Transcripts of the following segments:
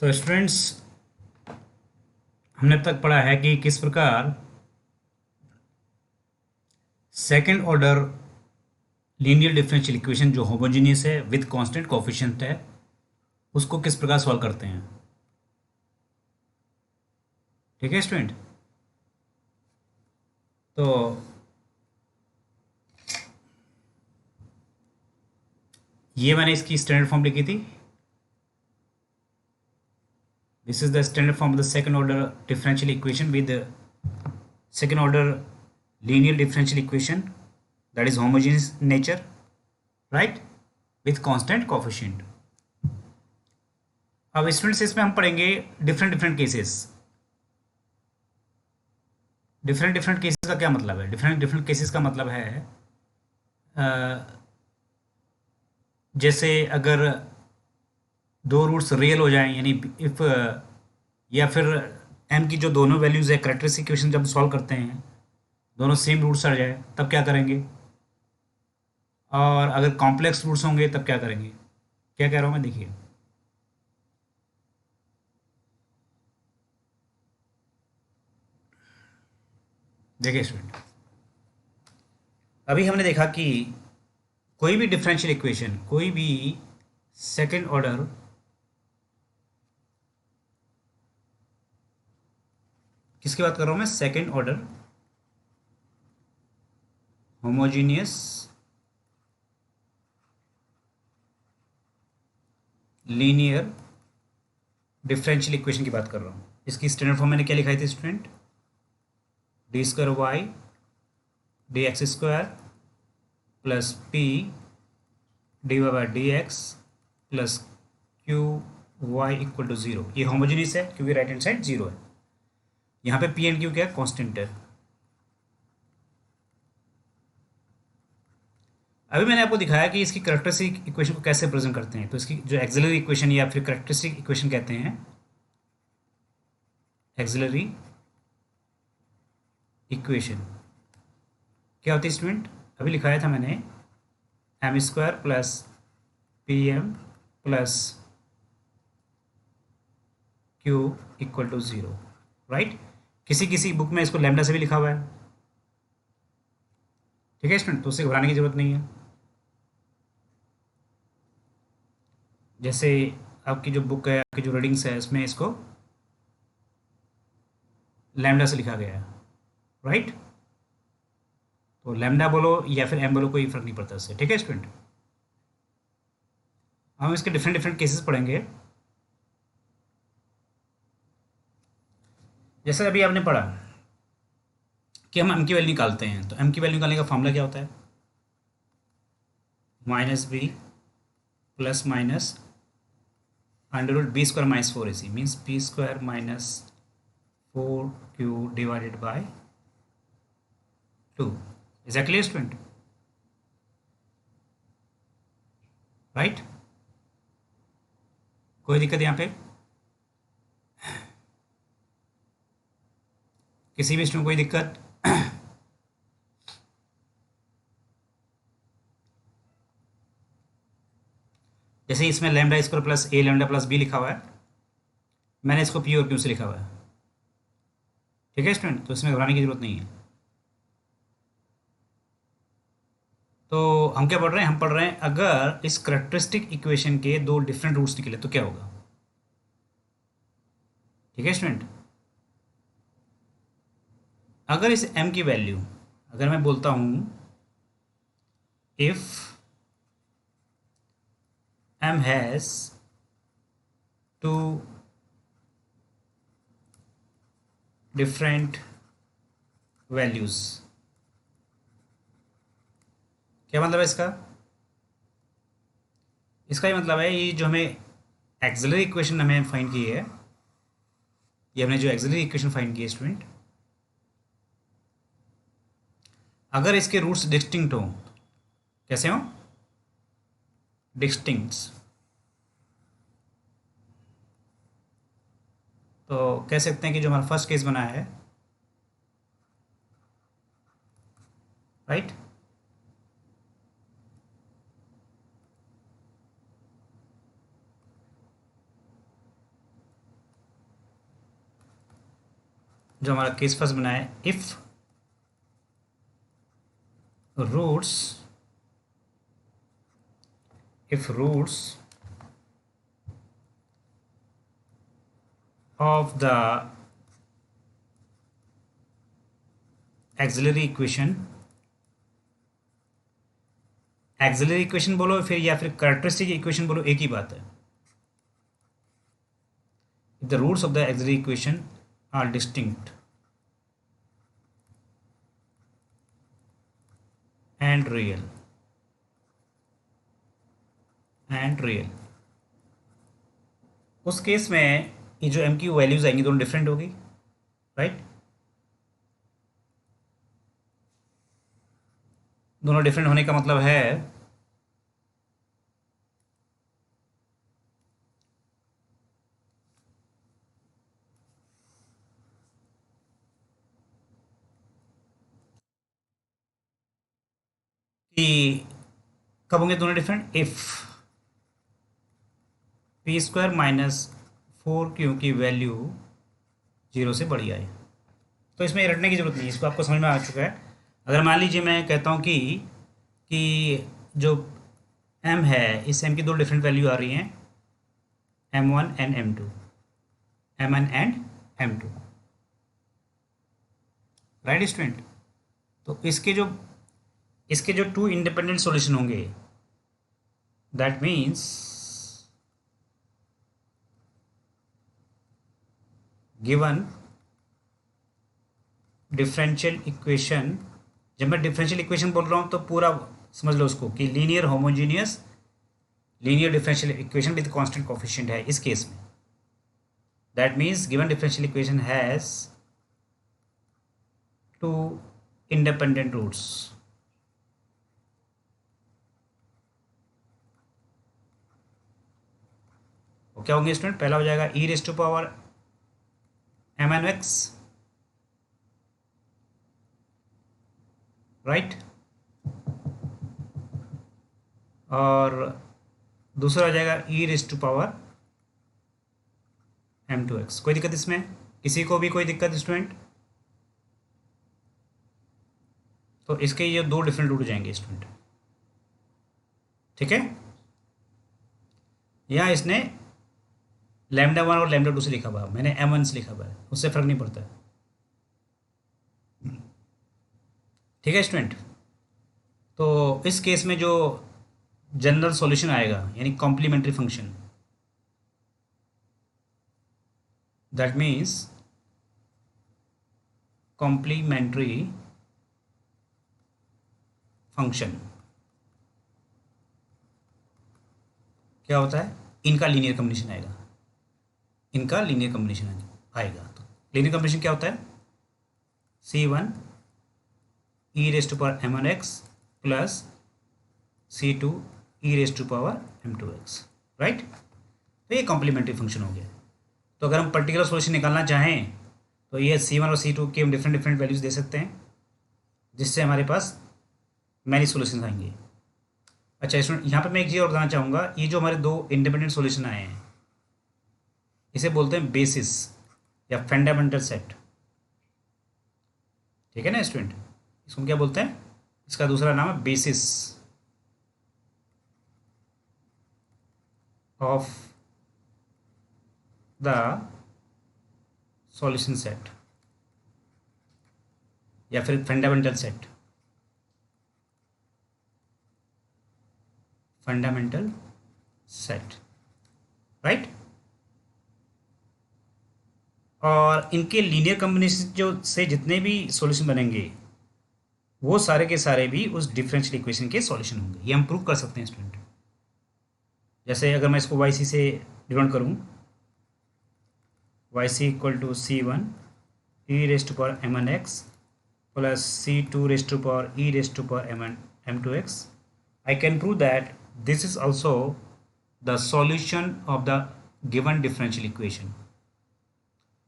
तो स्टूडेंट्स, हमने अब तक पढ़ा है कि किस प्रकार second order linear differential equation जो होमोजीनियस है विद कांस्टेंट कोफिशिएंट है उसको किस प्रकार सॉल्व करते हैं। ठीक है स्टूडेंट। तो ये मैंने इसकी स्टैंडर्ड फॉर्म लिखी थी। This is the standard form of the second order differential equation with second order linear differential equation that is homogeneous nature, right, with constant coefficient. अब स्टूडेंट्स इसमें हम पढ़ेंगे different different cases. Different different cases का क्या मतलब है? Different different cases का मतलब है जैसे अगर दो रूट्स रियल हो जाएं, यानी इफ या फिर एम की जो दोनों वैल्यूज है कैरेक्टरिस्टिक इक्वेशन जब सॉल्व करते हैं दोनों सेम रूट्स आ जाए तब क्या करेंगे, और अगर कॉम्प्लेक्स रूट्स होंगे तब क्या करेंगे। क्या कह रहा हूँ मैं, देखिए। देखिए स्टूडेंट, अभी हमने देखा कि कोई भी डिफरेंशियल इक्वेशन, कोई भी सेकंड ऑर्डर किसकी बात कर रहा हूँ मैं, second order homogeneous linear differential equation की बात कर रहा हूँ। इसकी स्टैंडर्ड फॉर्म मैंने क्या लिखाई थी student? D square Y D X square plus P D Y by D X plus Q Y equal to zero. ये होमोजीनियस है क्योंकि राइट हैंड साइड जीरो है। यहाँ पे पी एंड क्यू क्या है, कॉन्स्टेंट है। अभी मैंने आपको दिखाया कि इसकी कैरेक्टरिस्टिक इक्वेशन को कैसे प्रेजेंट करते हैं। तो इसकी जो एक्सिलरी इक्वेशन या फिर कैरेक्टरिस्टिक इक्वेशन कहते हैं, एक्सिलरी इक्वेशन क्या होती है स्टूडेंट? अभी लिखाया था मैंने, M square plus P M plus Q equal to zero, right. किसी किसी बुक में इसको लैम्डा से भी लिखा हुआ है। ठीक है स्टूडेंट, तो उससे घबराने की जरूरत नहीं है। जैसे आपकी जो बुक है, आपकी जो रीडिंग्स है, उसमें इसको लैम्डा से लिखा गया है, राइट। तो लैम्डा बोलो या फिर एम बोलो, कोई फर्क नहीं पड़ता इससे। ठीक है स्टूडेंट, हम इसके डिफरेंट डिफरेंट केसेस पढ़ेंगे। जैसे अभी आपने पढ़ा कि हम एम की वैल्यू निकालते हैं, तो एम की वैल्यू निकालने का फॉर्मूला क्या होता है? Minus B plus minus under root B square minus four A C, means B square minus four Q divided by two. Is that clear student? Right, कोई दिक्कत यहाँ पे? किसी भी स्टूडेंट कोई दिक्कत? जैसे इसमें लैम्डा स्क्वायर प्लस ए लैम्डा प्लस बी लिखा हुआ है, मैंने इसको पी और क्यू से लिखा हुआ है। ठीक है स्टूडेंट, तो इसमें घबराने की जरूरत नहीं है। तो हम क्या पढ़ रहे हैं? हम पढ़ रहे हैं अगर इस करेक्टरिस्टिक इक्वेशन के दो डिफरेंट रूट्स निकले तो क्या होगा। ठीक है स्टूडेंट, अगर इस m की वैल्यू, अगर मैं बोलता हूं if m has two different values, क्या मतलब है इसका? इसका ये मतलब है, ये जो हमें एक्सिलरी इक्वेशन हमें फाइंड की है, ये हमने जो एक्सिलरी इक्वेशन फाइंड की है स्टूडेंट, अगर इसके रूट्स डिस्टिंक्ट हो, कैसे हो? डिस्टिंक्ट्स। तो कह सकते हैं कि जो हमारा फर्स्ट केस बना है, राइट, जो हमारा केस फर्स्ट बना है, if roots of the auxiliary equation बोलो फिर या फिर कैरेक्टरिस्टिक इक्वेशन बोलो, एक ही बात है. If the roots of the auxiliary equation are distinct and real उस केस में ये जो एम की वैल्यूज आएंगी दोनों डिफरेंट होगी, राइट. दोनों डिफरेंट होने का मतलब है कि कब होंगे दोनों different, if P square minus 4q की वैल्यू 0 से बड़ी आए. तो इसमें रटने की जरूरत नहीं है, इसको आपको समझ में आ चुका है. अगर मान लीजिए मैं कहता हूँ कि जो m है, इस m की दो डिफरेंट वैल्यू आ रही हैं, m1 and m2, right student. तो इसके जो टू इंडिपेंडेंट सॉल्यूशन होंगे, that means given differential equation. जब मैं डिफरेंशियल इक्वेशन बोल रहा हूँ तो पूरा समझ लो उसको कि linear homogeneous linear differential equation with constant coefficient है इस केस में. That means given differential equation has two independent roots. क्या होंगे स्टूडेंट? पहला हो जाएगा e raise to power m n x, right. और दूसरा हो जाएगा e raise to power m2x. कोई दिक्कत इसमें? किसी को भी कोई दिक्कत स्टूडेंट? तो इसके ये दो डिफरेंट रूट जाएंगे स्टूडेंट, ठीक है. यहाँ इसने λ1 और λ2 से लिखा हुआ है, मैंने m1 से लिखा हुआ है, उससे फर्क नहीं पड़ता है, ठीक है स्टूडेंट. तो इस केस में जो जनरल सॉल्यूशन आएगा यानी complementary function, that means complementary function क्या होता है? इनका लीनियर कॉम्बिनेशन आएगा, तो लीनियर कॉम्बिनेशन क्या होता है? c1 e raise to power m1x plus c2 e raise to power m2x, right. तो ये कॉम्प्लीमेंट्री फंक्शन हो गया. तो अगर हम पर्टिकुलर सॉल्यूशन निकालना चाहें तो ये c1 और c2 के हम डिफरेंट वैल्यूज दे सकते हैं, जिससे हमारे पास मैनी सॉल्यूशन आएंगे. अच्छा स्टूडेंट, यहाँ पे मैं एक चीज़ और बताना चाहूँगा, ये जो हमारे दो इंडिपेंडेंट सॉल्यूशन आए हैं इसे बोलते हैं बेसिस या फंडामेंटल सेट, ठीक है ना स्टूडेंट. इसको हम क्या बोलते हैं? इसका दूसरा नाम है basis of the solution set या फिर फंडामेंटल सेट, राइट. और इनके लीनियर कॉम्बिनेशन जो से जितने भी सॉल्यूशन बनेंगे वो सारे के सारे भी उस डिफरेंशियल इक्वेशन के सॉल्यूशन होंगे. ये हम प्रूव कर सकते हैं स्टूडेंट. जैसे अगर मैं इसको yc से डिनोट करूँ, yc equal to c1 e raise to power m1x plus c2 raise to power e raise to power m2x, I can prove that this is also the solution of the given differential equation.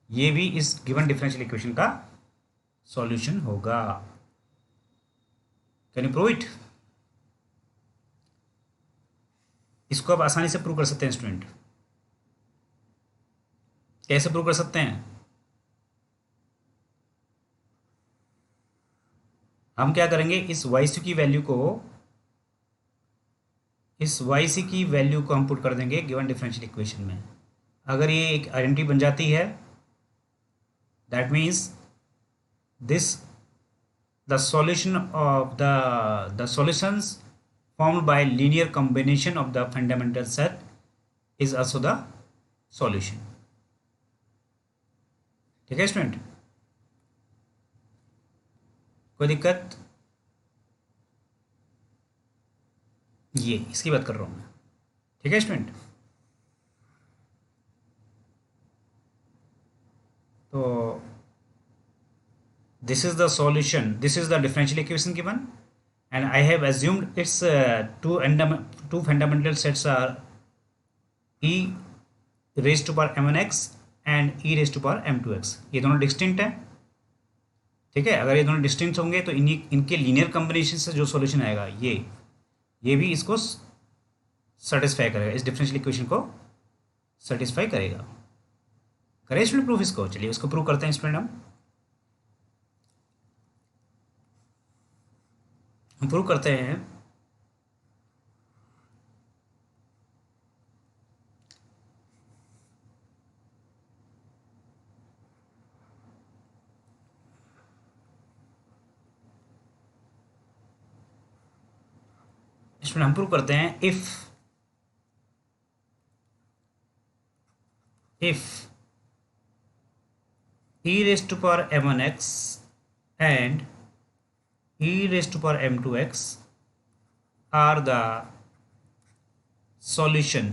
ये भी इस given differential equation का solution होगा. Can you prove it? इसको आप आसानी से prove कर सकते हैं स्टूडेंट. कैसे प्रूव कर सकते हैं? हम क्या करेंगे, इस वाई सी की वैल्यू को, हम पुट कर देंगे गिवन डिफरेंशियल इक्वेशन में। अगर ये एक आइडेंटिटी बन जाती है, that means this the solution of the solutions formed by linear combination of the fundamental set is also the solution। ठीक है स्टूडेंट, कोई दिक्कत? ये इसकी बात कर रहा हूँ मैं। ठीक है स्टूडेंट, तो this is the solution, this is the differential equation given, and I have assumed its two fundamental sets are e raised to power m1x and e raised to power m2x। ये दोनों distinct है। ठीक है, अगर ये दोनों distinct होंगे तो इनके लीनियर कॉम्बिनेशन से जो सॉल्यूशन आएगा ये भी इसको सेटिस्फाई करेगा, इस डिफरेंशियल इक्वेशन को सेटिस्फाई करेगा। करें स्टूडेंट प्रूफ इसको? चलिए इसको प्रूव करते हैं स्टूडेंट। हम प्रूव करते हैं। इसमें हम प्रूव करते हैं if e raised to power m1x and e raised to power m2x are the solution,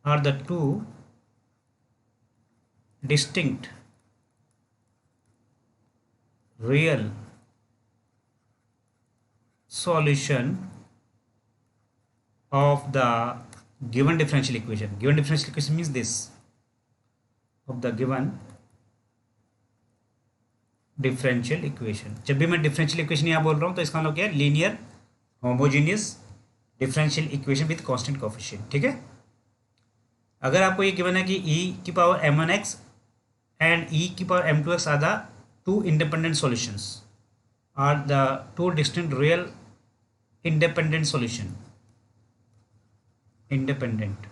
are the two distinct real solution of the given differential equation। given differential equation means this, of the given differential equation. जब भी मैं differential equation यहाँ बोल रहा हूँ तो इसका मतलब क्या है, linear homogeneous differential equation with constant coefficient. ठीक है, अगर आपको ये गिवन है कि e की पावर m1x एंड e की power m2x are the two independent solutions, are the two distinct real independent solution. Independent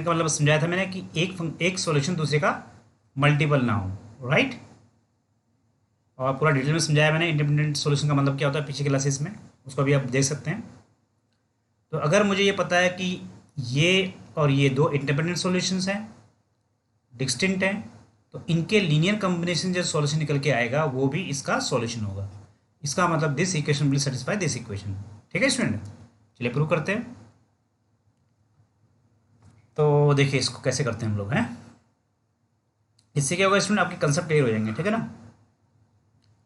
का मतलब समझाया था मैंने कि एक सॉल्यूशन दूसरे का मल्टीपल ना हो, राइट। और पूरा डिटेल में समझाया मैंने इंडिपेंडेंट सॉल्यूशन का मतलब क्या होता है पीछे क्लासेस में, उसको भी आप देख सकते हैं। तो अगर मुझे ये पता है कि ये और ये दो इंडिपेंडेंट सॉल्यूशंस हैं, डिस्टिंक्ट हैं, तो इनके लीनियर कॉम्बिनेशन जो सॉल्यूशन निकल के आएगा वो भी इसका सॉल्यूशन होगा। इसका मतलब this equation will satisfy this equation. ठीक है स्टूडेंट, चलिए प्रूव करते हैं। तो देखिए इसको कैसे करते हैं हम लोग हैं। इससे क्या होगा स्टूडेंट, आपके कंसेप्ट क्लियर हो जाएंगे। ठीक है ना,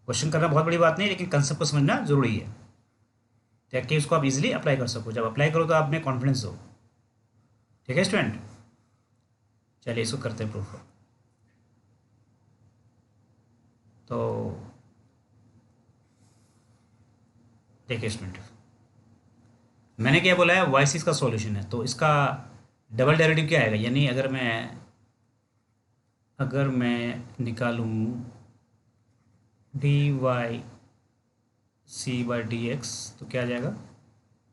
क्वेश्चन करना बहुत बड़ी बात नहीं, लेकिन कंसेप्ट को समझना जरूरी है ताकि उसको आप इजीली अप्लाई कर सको। जब अप्लाई करो तो आप में कॉन्फिडेंस हो। ठीक है स्टूडेंट, चलिए इसको करते हैं प्रूफ। तो देखिए स्टूडेंट, मैंने क्या बोला है, वाई सी इसका सॉल्यूशन है, तो इसका डबल डेरिवेटिव क्या आएगा, यानी अगर मैं निकालूं D Y C by D X तो क्या आ जाएगा,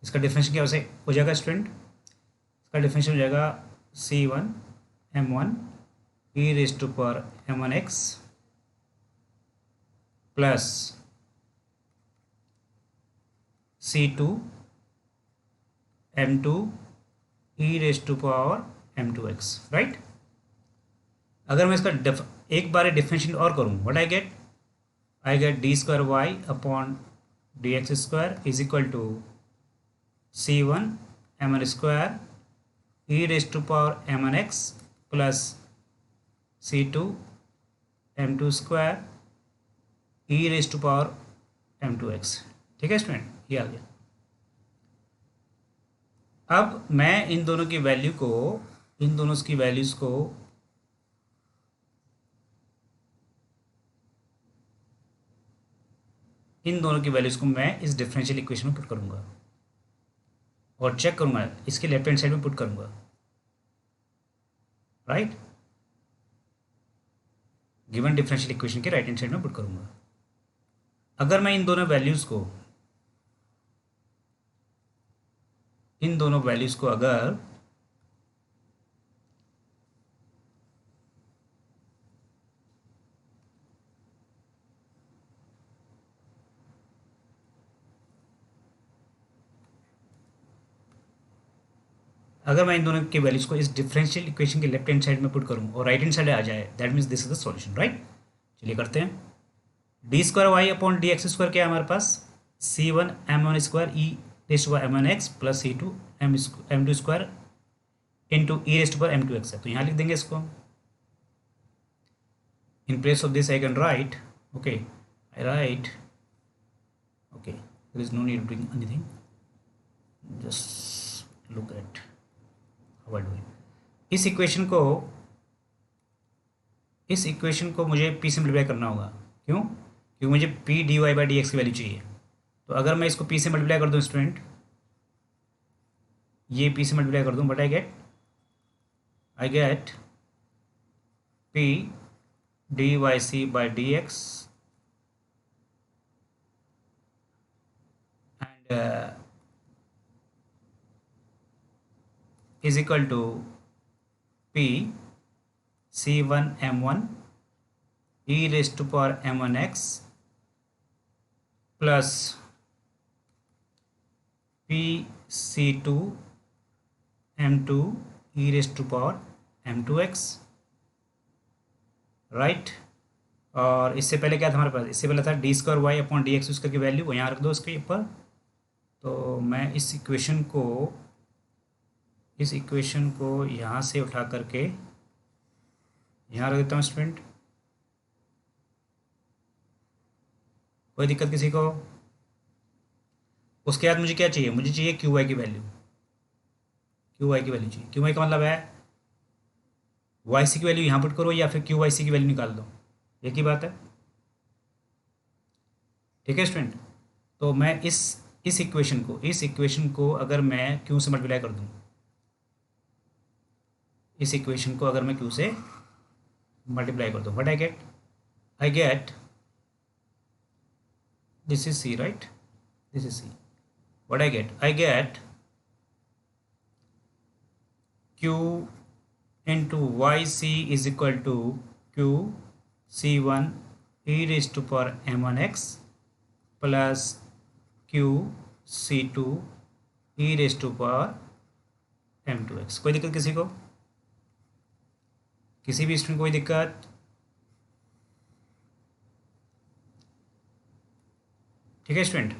इसका डिफरेंशियल क्या वैसे हो जाएगा स्टूडेंट, इसका डिफरेंशियल हो जाएगा c1 m1 e raise to power m1x plus c2 m2 e raise to power m2x, right. अगर मैं इसका एक बार डिफरेंशियल और करूँ, what I get D square Y upon D X square is equal to c1 m1 square e raise to power m1x plus c2 m2 square e raise to power m2x। ठीक है student, ये आ गया। अब मैं इन दोनों की values को मैं इस डिफरेंशियल इक्वेशन में पुट करूंगा और चेक करूंगा, इसके लेफ्ट हैंड साइड में पुट करूंगा, राइट। गिवन डिफरेंशियल इक्वेशन के राइट हैंड साइड में पुट करूंगा। अगर मैं इन दोनों वैल्यूज़ को अगर मैं इन दोनों के वैल्यूज़ को इस डिफरेंशियल इक्वेशन के लेफ्ट हैंड साइड में पुट करूँ और राइट हैंड साइड आ जाए, that means this is the solution, right. चलिए करते हैं। D square Y upon D X square क्या है हमारे पास, C one M one square E raised power M one X plus C two M two square into E raised power M two X है, तो यहाँ लिख देंगे इसको। इन place of this I can write, okay I write, okay there is no need to do anything, just look at how I do it. इस equation को मुझे P से मल्टीप्लाई करना होगा, क्यों, क्योंकि मुझे P D Y by D X की वैल्यू चाहिए। तो अगर मैं इसको पी से मल्टीप्लाई कर दूं स्टूडेंट, ये पी से मल्टीप्लाई कर दूं, but I get P D Y C by D X and is equal to P C one M one E raised to power M one X plus P C two M two E raised to power M two X, right. और इससे पहले क्या था हमारे पास, इससे पहले था D square Y upon D X उसका की वैल्यू यहाँ रख दो इसके ऊपर। तो मैं इस इक्वेशन को यहाँ से उठा करके यहाँ रख देता हूँ स्टूडेंट। कोई दिक्कत किसी को? उसके बाद मुझे क्या चाहिए, मुझे चाहिए क्यू वाई की वैल्यू, चाहिए। क्यू वाई का मतलब है वाई सी की वैल्यू यहाँ पुट करो या फिर क्यू वाई सी की वैल्यू निकाल दो, एक ही बात है, ठीक है स्टूडेंट। तो मैं इस इक्वेशन को अगर मैं क्यू से मल्टीप्लाई कर दूँ, इस इक्वेशन को अगर मैं क्यू से मल्टीप्लाई कर दूँ, what I gate this is C, right, this is C. What I get Q into YC is equal to Q C1 e raised to power m1x plus Q C2 e raised to power m2x। कोई दिक्कत किसी को, किसी भी student कोई दिक्कत? ठीक है स्टूडेंट।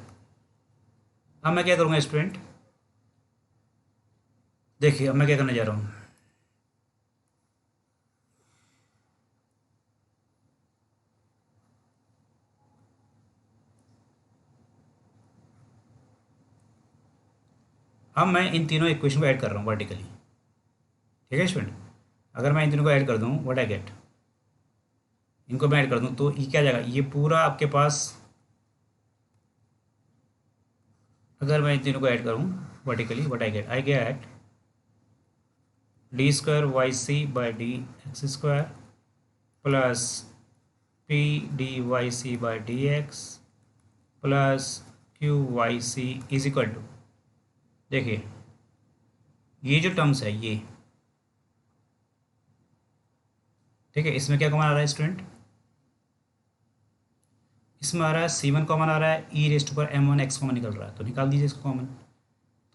अब मैं क्या करूँगा स्टूडेंट, देखिए अब मैं क्या करने जा रहा हूँ। अब मैं इन तीनों इक्वेशन को ऐड कर रहा हूँ वर्टिकली, ठीक है स्टूडेंट। अगर मैं इन तीनों को ऐड कर दूँ, व्हाट आई गेट, इनको मैं ऐड कर दूँ तो ये क्या जाएगा, ये पूरा आपके पास, अगर मैं इन तीनों को ऐड करूँ vertically, what I get D square Y C by D X square plus P D Y C by D X plus Q Y C is equal to, देखिए ये जो टर्म्स है ये, ठीक है, इसमें क्या कॉमन आ रहा है स्टूडेंट, इसमें आ रहा है C1 कॉमन आ रहा है, ई रेस्ट पर M1 x कॉमन निकल रहा है, तो निकाल दीजिए इसको कॉमन।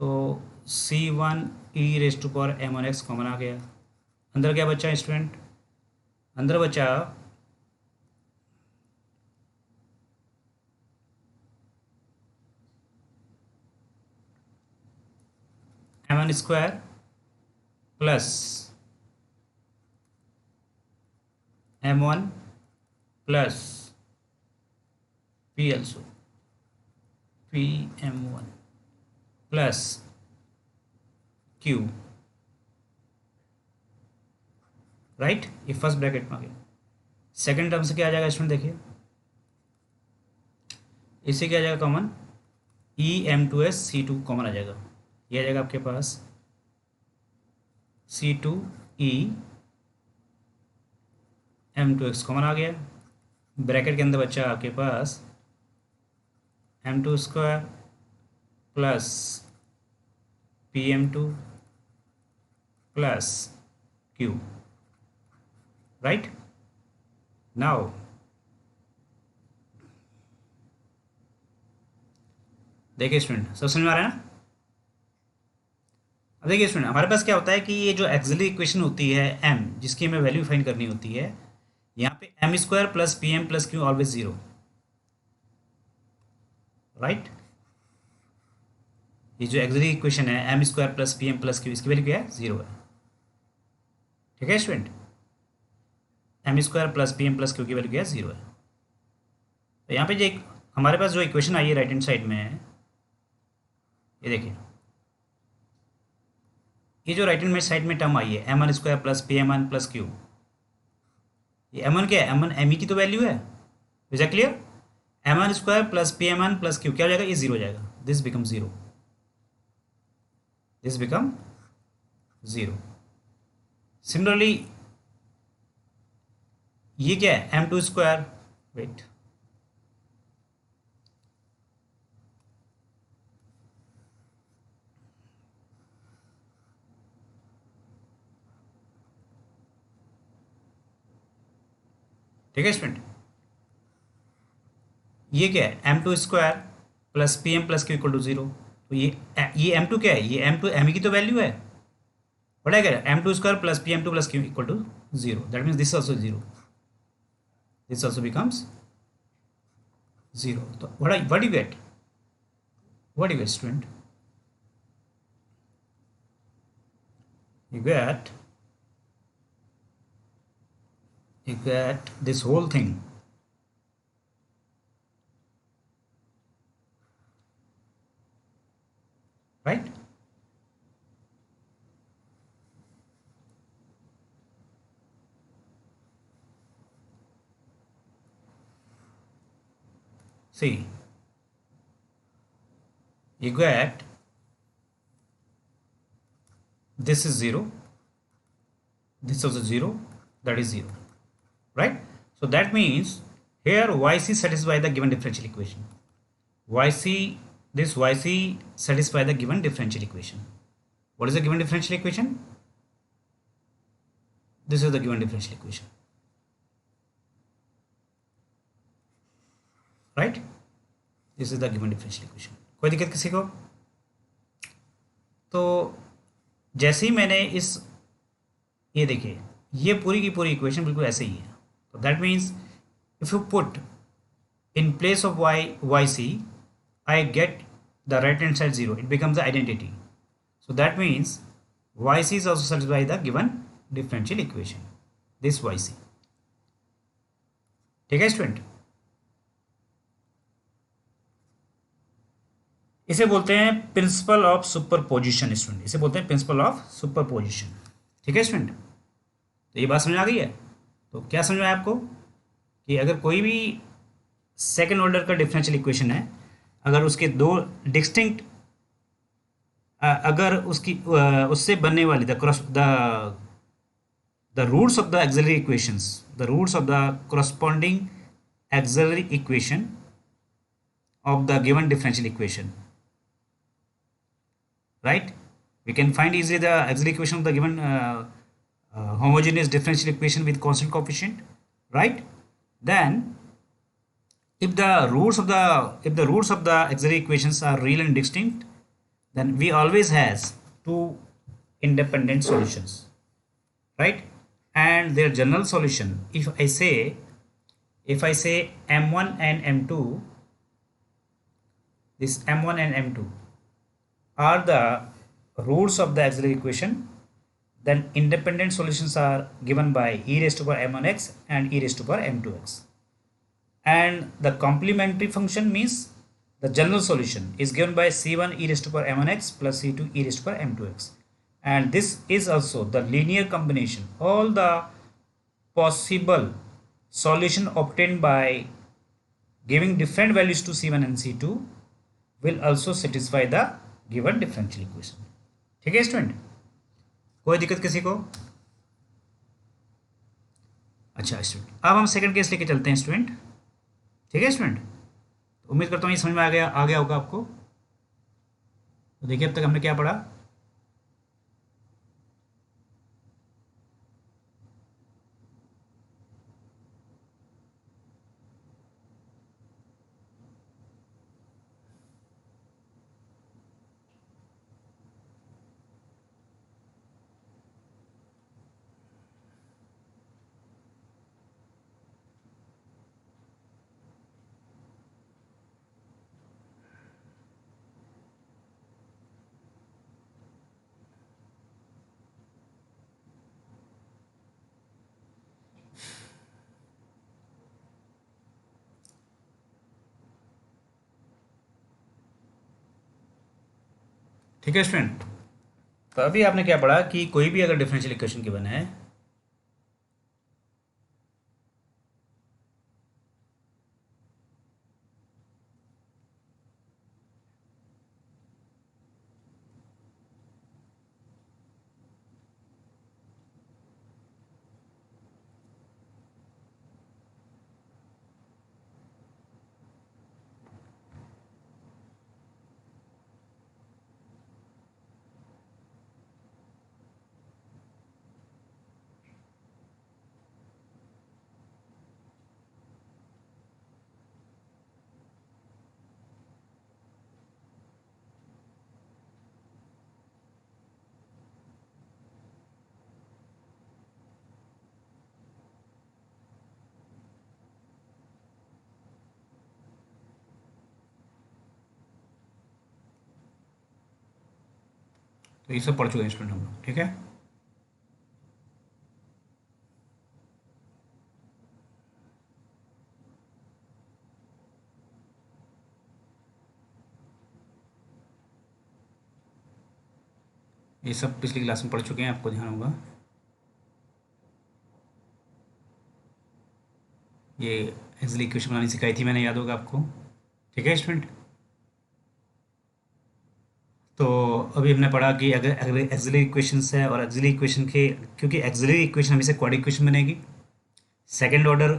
तो C1 ई रेस्ट पर M1 x कॉमन आ गया। अंदर क्या बचा स्टूडेंट, अंदर बचा M1 square plus M1 plus P also PM1 plus Q, right. ये फर्स्ट ब्रैकेट में आ गया। सेकेंड टर्म से क्या आ जाएगा स्टूडेंट, देखिए इससे क्या आ जाएगा कॉमन, EM2S C2 कॉमन आ जाएगा, ये आ जाएगा आपके पास C2E M2x कॉमन आ गया। ब्रैकेट के अंदर बच्चा आपके पास m2 square plus pm2 plus q, right. Now देखिए स्टूडेंट, सब समझ में आ रहा है ना। अब देखिए स्टूडेंट, हमारे पास क्या होता है कि ये जो एक्सिलरी इक्वेशन होती है m, जिसकी हमें वैल्यू फाइंड करनी होती है, यहाँ पे M square plus P M plus Q always zero, right. ये जो एक्सिलरी इक्वेशन है M square plus P M plus Q, इसकी वैल्यू क्या है, जीरो है। ठीक है student, M square plus P M plus Q की वैल्यू क्या है, जीरो है। तो यहाँ पे जो हमारे पास जो इक्वेशन आई है राइट हैंड साइड में है, ये देखिए, ये जो राइट हैंड में साइड में टर्म आई है M one square plus P M one plus Q, ये एम वन क्या है, एम वन एम ई की तो वैल्यू है। Is that clear? M one square plus P M one plus Q क्या हो जाएगा, ये जीरो हो जाएगा, this become zero, this become zero. Similarly ये क्या है, एम टू स्क्वायर, वेट, ठीक है स्टूडेंट, ये क्या है, M two square plus P M plus Q equal to zero. तो ये एम टू क्या है, ये एम टू एम की तो वैल्यू है, what I get, m2 square plus pm2 plus q equal to 0. That means this also 0. This also becomes 0. So what do you get? What do you get, student? You get this whole thing. Right? See, you get this is 0, this is also 0, that is 0, right? So that means here yc satisfy the given differential equation. This yc satisfy the given differential equation. What is the given differential equation? This is the given differential equation, right? This is the given differential equation. कोई दिक्कत किसी को? तो जैसे ही मैंने ये देखिए, ये पूरी की पूरी इक्वेशन बिल्कुल ऐसे ही है। तो that means if you put in place of Y C, I get the right hand side zero, it becomes the identity. So that means yc is also satisfied by the given differential equation, this yc. ठीक है student, इसे बोलते हैं principle of superposition student, इसे बोलते हैं principle of superposition. ठीक है स्टूडेंट, तो ये बात समझ आ गई है. तो क्या समझ में आया आपको कि अगर कोई भी सेकेंड ऑर्डर का डिफरेंशियल इक्वेशन है, अगर उसके दो डिस्टिंक्ट अगर उसकी उससे बनने वाली the roots of the auxiliary equations, the roots of the corresponding auxiliary equation of the given differential equation, right? We can find easily the auxiliary equation of the given homogeneous differential equation with constant coefficient, right? Then if the roots of the auxiliary equations are real and distinct, then we always has two independent solutions, right? And their general solution, if I say m1 and m2, this m1 and m2 are the roots of the auxiliary equation, then independent solutions are given by e raised to power m1x and e raised to power m2x. And the complementary function means the general solution is given by c1 e raised to power m1x plus c2 e raised to power m2x. And this is also the linear combination. All the possible solution obtained by giving different values to c1 and c2 will also satisfy the given differential equation. ठीक है student, कोई दिक्कत किसी को? अच्छा student, अब हम second case लेके चलते हैं स्टूडेंट. ठीक है स्टूडेंट, उम्मीद करता हूँ ये समझ में आ गया होगा आपको। तो देखिए अब तक हमने क्या पढ़ा। ठीक है स्टूडेंट, तो अभी आपने क्या पढ़ा कि कोई भी अगर डिफरेंशियल इक्वेशन गिवन है, तो ये सब पढ़ चुके हैं स्टूडेंट हम लोग। ठीक है, ये सब पिछली क्लास में पढ़ चुके हैं, आपको ध्यान होगा। ये एक्सियल इक्वेशन बनानी सिखाई थी मैंने, याद होगा आपको। ठीक है स्टूडेंट, तो अभी हमने पढ़ा कि अगर अगर एक्सिलरी इक्वेशंस है और एक्सिलरी इक्वेशन के, क्योंकि एक्सिलरी इक्वेशन हमेशा क्वाड्रेटिक इक्वेशन बनेगी। सेकंड ऑर्डर,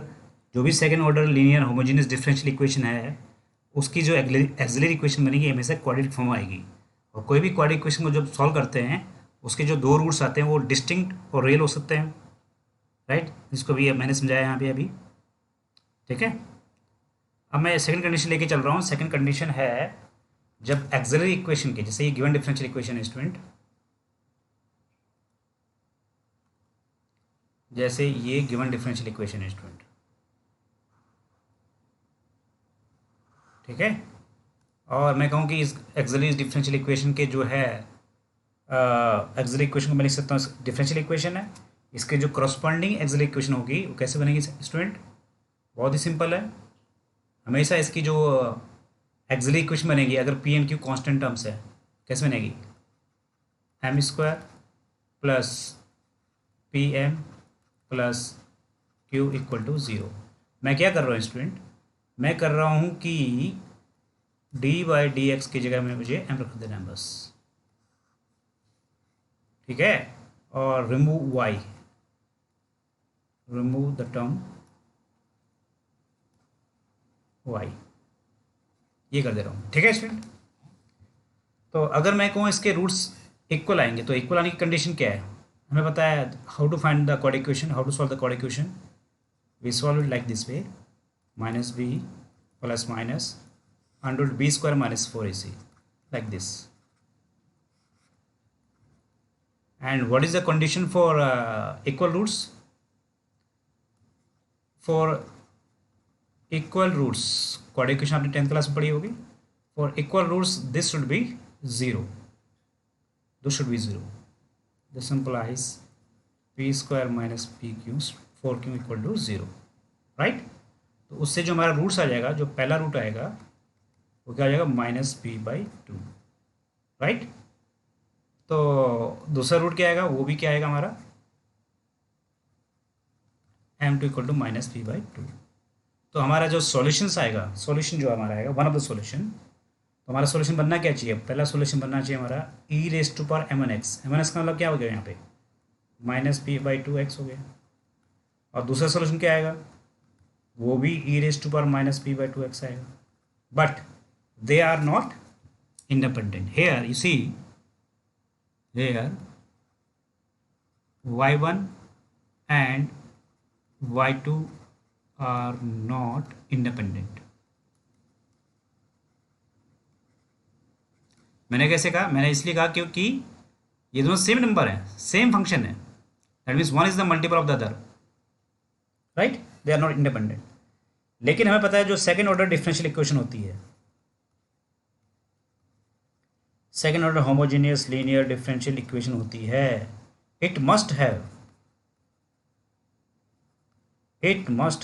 जो भी second order linear homogeneous differential equation है, उसकी जो एक्सिलरी इक्वेशन बनेगी हमेशा क्वाड्रेटिक फॉर्म आएगी। और कोई भी क्वाड्रेटिक इक्वेशन को जब सॉल्व करते हैं, उसके जो दो रूट्स आते हैं वो डिस्टिंक्ट और रियल हो सकते हैं, राइट, जिसको भी मैंने समझाया यहाँ पे अभी। ठीक है, अब मैं सेकंड कंडीशन लेके चल रहा हूँ। सेकंड कंडीशन है जब एक्सिलरी इक्वेशन के, जैसे ये गिवन डिफरेंशियल इक्वेशन है स्टूडेंट, जैसे ये गिवन डिफरेंशियल इक्वेशन है स्टूडेंट, ठीक है, और मैं कहूँ कि इस एक्सिलरी डिफरेंशियल इक्वेशन के जो है एक्सिलरी इक्वेशन को मैं लिख सकता हूँ डिफरेंशियल इक्वेशन है, इसके जो करस्पॉन्डिंग एक्सिलरी इक्वेशन होगी वो कैसे बनेगी स्टूडेंट, बहुत ही सिंपल है। हमेशा इसकी जो एक्सिलरी इक्वेशन बनेगी, अगर P and Q constant terms है, कैसे बनेगी, M square plus P M plus Q equal to zero. मैं क्या कर रहा हूँ स्टूडेंट, मैं कर रहा हूँ कि डी बाई डी एक्स की जगह में मुझे एम रख देना है बस। ठीक है, और remove Y, remove the term Y, ये कर दे रहा हूँ। ठीक है स्टूडेंट, तो अगर मैं कहूँ इसके रूट्स इक्वल आएंगे, तो इक्वल आने की कंडीशन क्या है, हमें पता है how to find the quadratic equation, how to solve the quadratic equation. We solve it like this way, minus B plus minus under B square minus 4ac, like this. And what is the condition for equal roots, for equal roots, quadratic equation आपने 10th class में पढ़ी होगी। For equal roots this should be zero, this should be zero, this implies P square minus P Q 4q equal to zero, right. तो उससे जो हमारा roots आ जाएगा, जो पहला रूट आएगा वो क्या आ जाएगा, minus P by to, right. तो दूसरा रूट क्या आएगा, वो भी क्या आएगा हमारा, M two equal to minus P by two. तो हमारा जो सॉल्यूशंस आएगा, सॉल्यूशन जो हमारा आएगा, वन ऑफ द सॉल्यूशन, तो हमारा सॉल्यूशन बनना क्या चाहिए, पहला सॉल्यूशन बनना चाहिए हमारा e raise to power m n x. M n x का मतलब क्या हो गया यहाँ पे, minus P by two x हो गया। और दूसरा सॉल्यूशन क्या आएगा, वो भी e raise to power minus P by two x आएगा। but they are not independent. Here you see, here y1 and y2 are not independent. मैंने कैसे कहा? मैंने इसलिए कहा क्योंकि ये दोनों सेम नंबर है, सेम फंक्शन है, that means one is the multiple of the other, right? They are not independent. लेकिन हमें पता है जो सेकेंड ऑर्डर डिफरेंशियल इक्वेशन होती है, second order homogeneous linear differential equation होती है, it must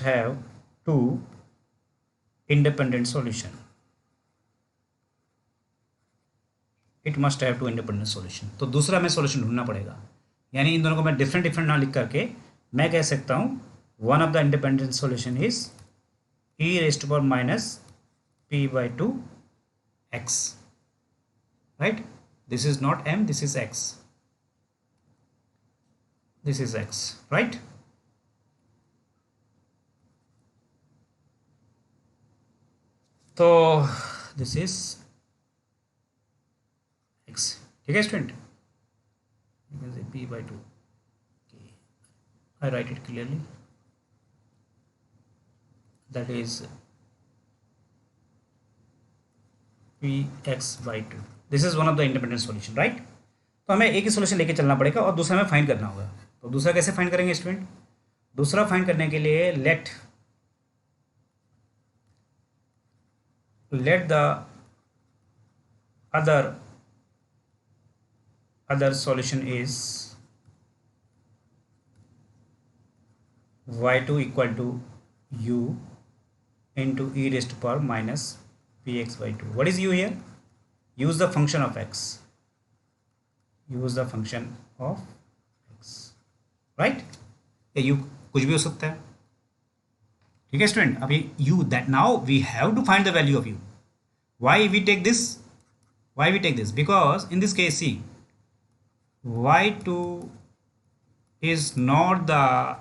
have two independent solution. It must have two independent solution. तो दूसरा हमें सॉल्यूशन ढूंढना पड़ेगा. यानी इन दोनों को मैं डिफरेंट ना लिख करके मैं कह सकता हूँ one of the independent solution is E raised power minus P by two X, right? This is not M, this is X, this is X, right? तो दिस इज एक्स. ठीक है student? you can say p by 2. Okay, I write it clearly, that is px by 2. this is one of the independent solution, right? तो हमें एक ही solution लेके चलना पड़ेगा और दूसरा हमें फाइंड करना होगा. तो दूसरा कैसे फाइंड करेंगे स्टूडेंट? दूसरा फाइंड करने के लिए let the other solution is y2 equal to u into e raised to power minus px by 2. What is u here? Use the function of x. Use the function of x, right? या u कुछ भी हो सकता है. ठीक है student? अभी u, that now we have to find the value of u. Why we take this? Because in this case, see, y2 is not the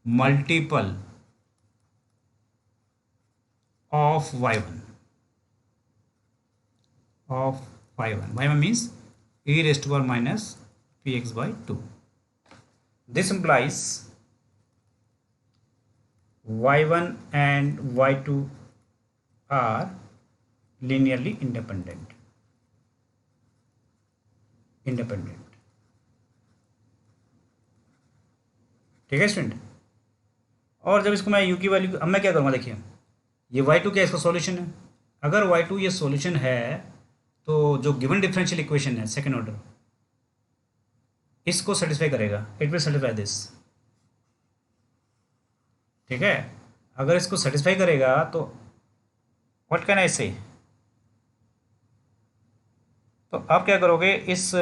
multiple of y1. y1 means e raised to power minus px by 2. This implies y1 and y2 are linearly independent. ठीक है student? और जब इसको मैं u की value, अब मैं क्या करूँगा, देखिए ये y2 क्या इसका सॉल्यूशन है. अगर y2 ये सॉल्यूशन है तो जो गिवन डिफरेंशियल इक्वेशन है सेकेंड ऑर्डर, इसको सेटिस्फाई करेगा. It will satisfy this. ठीक है? अगर इसको सेटिस्फाई करेगा तो व्हाट कैन आई से, तो आप क्या करोगे, इस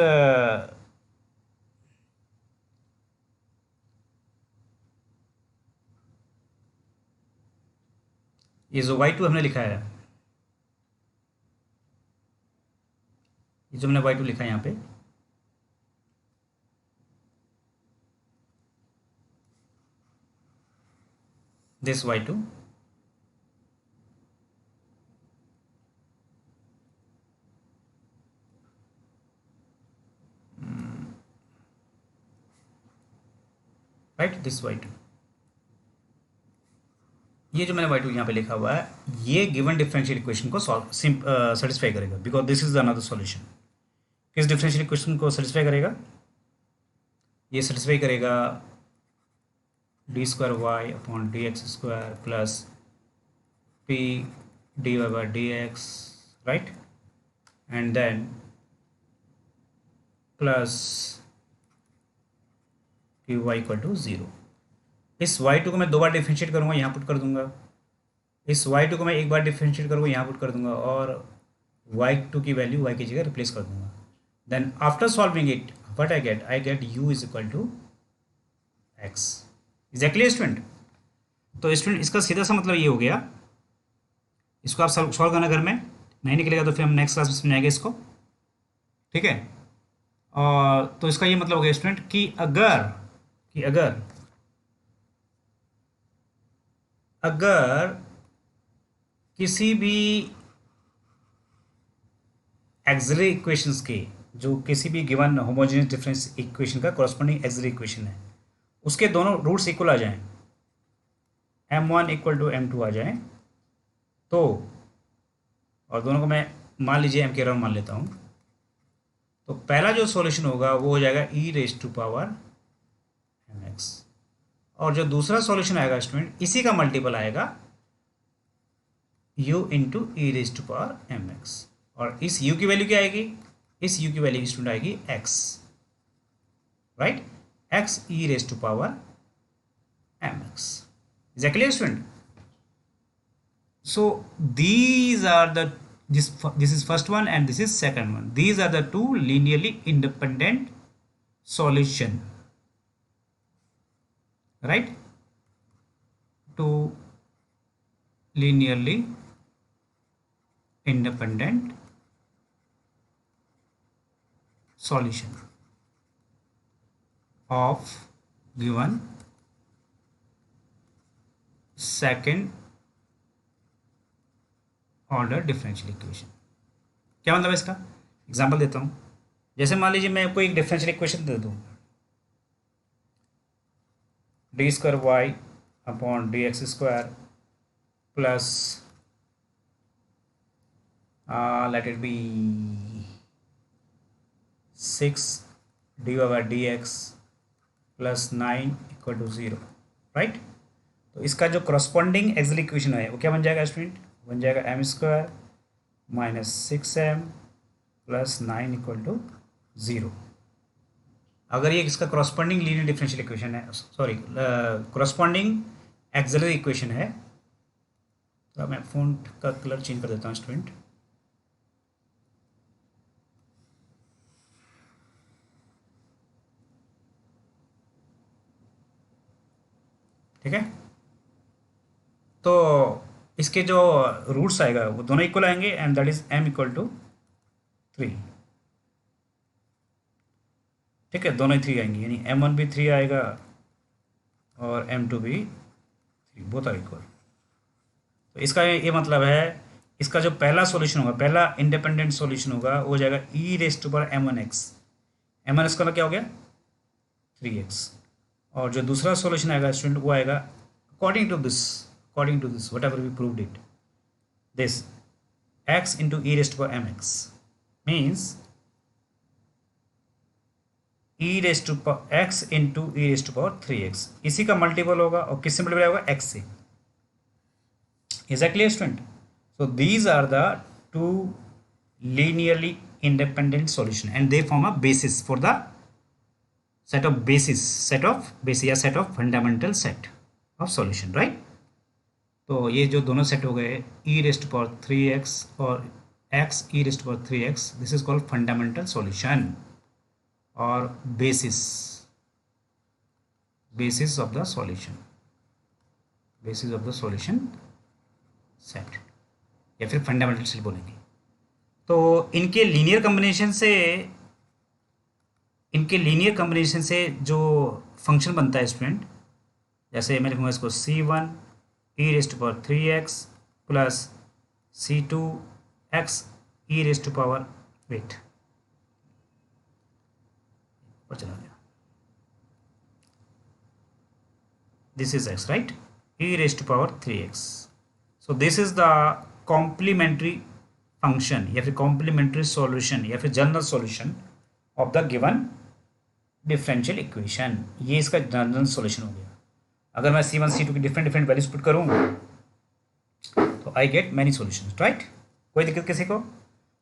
ये जो y2 हमने लिखा है, ये जो हमने y2 लिखा है यहाँ पे, this y2 right, this y2, ये जो मैंने y2 यहाँ पे लिखा हुआ है, ये गिवन डिफरेंशियल इक्वेशन को सेटिस्फाई करेगा, because this is another solution. किस डिफरेंशियल इक्वेशन को सेटिस्फाई करेगा? ये सेटिस्फाई करेगा D square Y upon D X square plus P D Y by D X, right? And then plus P Y equal to 0. इस y2 को मैं दो बार differentiate करूँगा, यहाँ पुट कर दूंगा. इस y2 को मैं एक बार डिफ्रेंशिएट करूँगा, यहाँ पुट कर दूंगा, और y2 की वैल्यू y की जगह रिप्लेस कर दूंगा. Then after solving it what I get u is equal to x. Exactly student? तो स्टूडेंट इसका सीधा सा मतलब ये हो गया. इसको आप सॉल्व करना घर में, नहीं निकलेगा तो फिर हम नेक्स्ट क्लास में समझाएंगे इसको. ठीक है? और तो इसका ये मतलब हो गया स्टूडेंट कि किसी भी एक्सिलरी इक्वेशंस के, जो किसी भी गिवन होमोजेनियस डिफरेंस इक्वेशन का कॉरस्पॉन्डिंग एक्सिलरी इक्वेशन है, उसके दोनों रूट्स इक्वल आ जाएं, m1 इक्वल टू m2 आ जाए तो, और दोनों को मैं मान लीजिए m के अराउंड मान लेता हूँ, तो पहला जो सॉल्यूशन होगा वो हो जाएगा e raise to power mx, और जो दूसरा सॉल्यूशन आएगा स्टूडेंट, इसी का मल्टीपल आएगा u into E raise to power mx, और इस u की वैल्यू क्या आएगी, इस u की वैल्यू स्टूडेंट आएगी x, राइट, x e raise to power mx. Is that clear, student? So these are the, this is first one and this is second one. These are the two linearly independent solution, right? Two linearly independent solution of given second order differential equation. क्या मतलब है इसका, example देता हूँ. जैसे मान लीजिए मैं आपको एक डिफरेंशियल इक्वेशन दे दूँ, D square Y upon D X square plus let it be 6 D Y by D X plus 9 equal to 0, right. तो इसका जो करस्पॉन्डिंग एक्सिलरी इक्वेशन है वो क्या बन जाएगा स्टूडेंट, बन जाएगा M square minus 6m plus 9 equal to 0. अगर ये इसका करस्पॉन्डिंग लीनियर डिफरेंशियल इक्वेशन है, सॉरी करस्पॉन्डिंग एक्सिलरी इक्वेशन है, तो मैं फ़ॉन्ट का कलर चेंज कर देता हूँ स्टूडेंट. ठीक है, तो इसके जो रूट्स आएगा वो दोनों इक्वल आएंगे and that is m equal to 3. ठीक है, दोनों ही 3 आएंगे, यानी m1 भी 3 आएगा और m2 भी 3, बोथ आर इक्वल. तो इसका ये मतलब है, इसका जो पहला सॉल्यूशन होगा, पहला इंडिपेंडेंट सॉल्यूशन होगा, वो हो जाएगा e raise to power m1x. m1x का क्या हो गया 3x, और जो दूसरा सॉल्यूशन आएगा स्टूडेंट वो आएगा according to this whatever we proved it, this x into e raised to power mx means e raised to power x into e raised to power 3x, इसी का मल्टीपल होगा और किससे मल्टीपल होगा, x से. Is that clear, student? So these are the two linearly independent solution and they form a basis for the set of basis या set of fundamental set of solution, right? तो ये जो दोनों set हो गए e raise to power 3x और x e raise to power 3x, this is called fundamental solution और basis of the solution set, या फिर फंडामेंटल सेट बोलेंगे. तो इनके लीनियर कम्बिनेशन से जो फंक्शन बनता है स्टूडेंट, जैसे मैं लिखूँगा इसको c1 e raise to power 3x plus c2x e raise to power, wait और चला गया, this is x, right, e raise to power 3x. So this is the complementary function या फिर कॉम्प्लीमेंट्री सॉल्यूशन या फिर general solution of the given differential equation. ये इसका general solution हो गया. अगर मैं c1 c2 की डिफरेंट वैल्यूज पुट करूँ तो I get many solutions, right. कोई दिक्कत किसी को?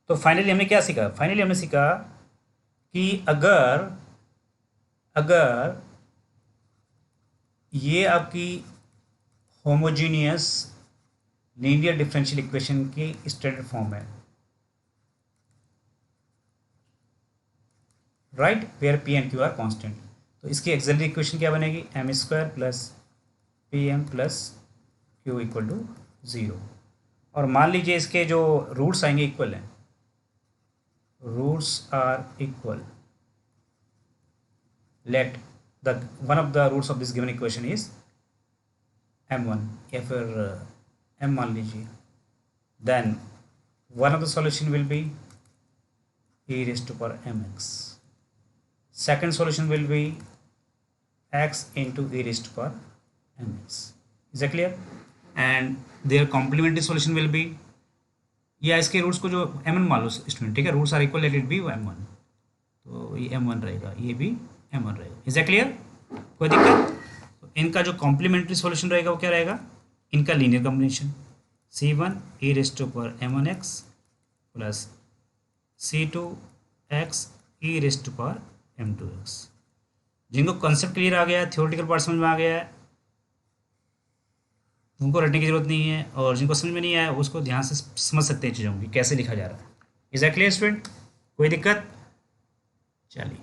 तो फाइनली हमने क्या सीखा, हमने सीखा कि अगर ये आपकी होमोजीनियस लीनियर डिफरेंशियल इक्वेशन की स्टैंडर्ड फॉर्म है, right, where P and Q are constant. तो इसकी एक्सिलरी इक्वेशन क्या बनेगी, M square plus P M plus Q equal to 0. और मान लीजिए इसके जो रूट्स आएंगे इक्वल हैं, roots are equal, let the one of the roots of this given equation is m1 या फिर m मान लीजिए, then one of the solution will be e raised to power mx. Second solution will be x into e raised to power mx. Is that clear? And their complementary solution will be, या इसके roots को जो m1 मान लो student, ठीक है, roots are equal, let it be m1, तो ये m1 रहेगा, ये भी m1 रहेगा. Is that clear? कोई दिक्कत? तो इनका जो कॉम्प्लीमेंट्री सॉल्यूशन रहेगा वो क्या रहेगा? इनका linear combination c1 e raise to power m1x plus c2 x e raise to power m2x. जिनको कॉन्सेप्ट क्लियर आ गया है, थ्योरेटिकल पार्ट समझ में आ गया है, उनको रटने की जरूरत नहीं है, और जिनको समझ में नहीं आया उसको ध्यान से समझ सकते हैं चीज़ों की कैसे लिखा जा रहा है. Is that clear student? कोई दिक्कत? चलिए.